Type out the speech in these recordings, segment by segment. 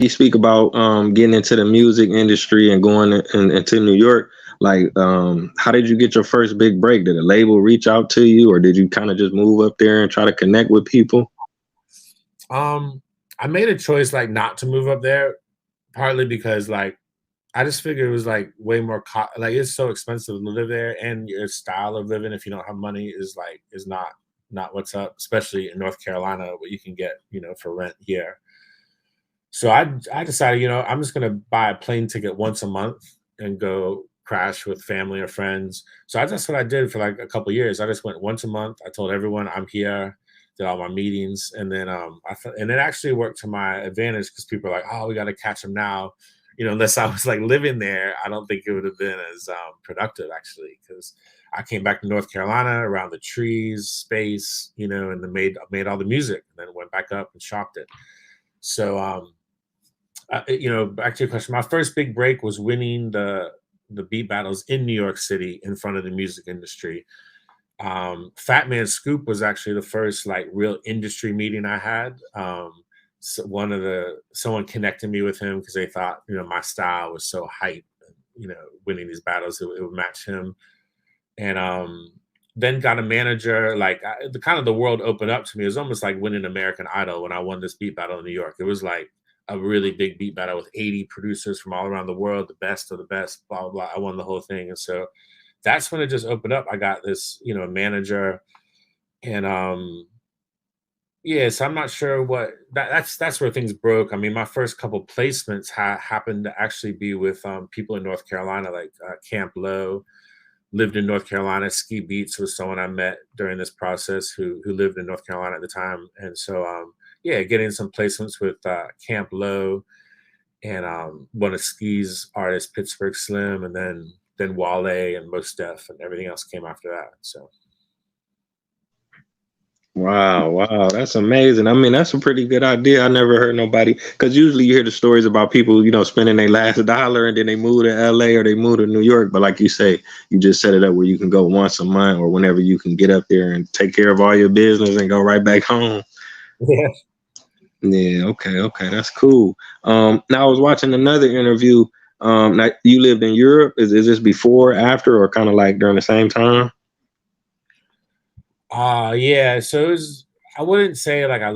You speak about getting into the music industry and going into New York. Like, how did you get your first big break? Did a label reach out to you, or did you kind of just move up there and try to connect with people? Um, I made a choice like not to move up there, partly because like I just figured it was like way more like it's so expensive to live there, and your style of living if you don't have money is not what's up, especially in North Carolina, what you can get for rent here. So I decided, I'm just gonna buy a plane ticket once a month and go crash with family or friends. So that's what I did for like a couple years. I just went once a month. I told everyone I'm here, did all my meetings, and then and it actually worked to my advantage because people are like, oh, we got to catch them now. Unless I was like living there, I don't think it would have been as productive actually because I came back to North Carolina around the trees, space, and then made all the music, and then went back up and shopped it. So back to your question, my first big break was winning the beat battles in New York City in front of the music industry. Fat Man Scoop was actually the first like real industry meeting I had. So someone connected me with him because they thought my style was so hype. Winning these battles it would match him, and then got a manager. Like the kind of the world opened up to me. It was almost like winning American Idol when I won this beat battle in New York. It was like a really big beat battle with 80 producers from all around the world, the best of the best, blah, blah, blah. I won the whole thing. And so that's when it just opened up. I got this, manager, and yeah, so I'm not sure what that's where things broke. I mean, my first couple placements happened to actually be with people in North Carolina, like Camp Low, lived in North Carolina. Ski Beats was someone I met during this process who lived in North Carolina at the time, and so yeah, getting some placements with Camp Low and one of Ski's artists, Pittsburgh Slim, and then Wale and Mos Def, and everything else came after that. So Wow, wow, that's amazing. I mean, that's a pretty good idea. I never heard nobody because usually you hear the stories about people, spending their last dollar and then they move to LA or they move to New York. But like you say, you just set it up where you can go once a month or whenever you can get up there and take care of all your business and go right back home. yeah. Yeah, okay, okay, that's cool. Now I was watching another interview. Now you lived in Europe. Is this before, after, or kind of like during the same time? Yeah. So I wouldn't say like I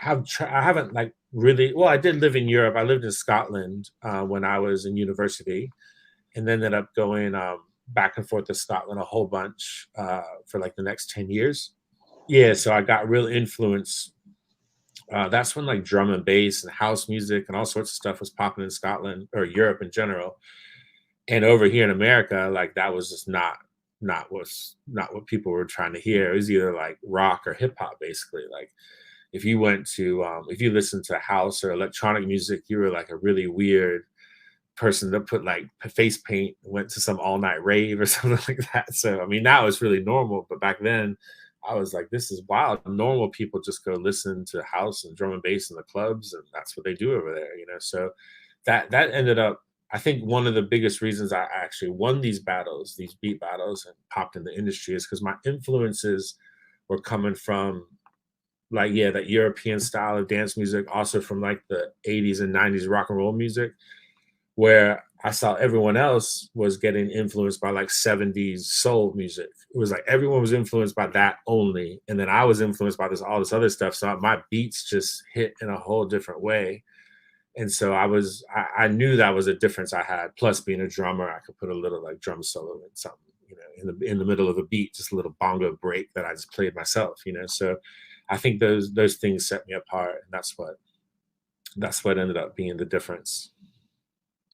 haven't like really. Well, I did live in Europe. I lived in Scotland when I was in university, and then ended up going back and forth to Scotland a whole bunch for like the next 10 years. Yeah, so I got real influence. That's when like drum and bass and house music and all sorts of stuff was popping in Scotland or Europe in general. And over here in America, like that was just not what people were trying to hear. It was either like rock or hip hop, basically. Like if you listened to house or electronic music, you were like a really weird person that put like face paint, went to some all night rave or something like that. So I mean, now it's really normal, but back then, I was like, this is wild. Normal people just go listen to house and drum and bass in the clubs, and that's what they do over there. So that ended up. I think one of the biggest reasons I actually won these battles, these beat battles, and popped in the industry is because my influences were coming from like yeah that European style of dance music, also from like the 80s and 90s rock and roll music where I saw everyone else was getting influenced by like 70s soul music. It was like everyone was influenced by that only. And then I was influenced by all this other stuff. So my beats just hit in a whole different way. And so I knew that was a difference I had. Plus being a drummer, I could put a little like drum solo in something, in the middle of a beat, just a little bongo break that I just played myself. So I think those things set me apart. And that's what ended up being the difference.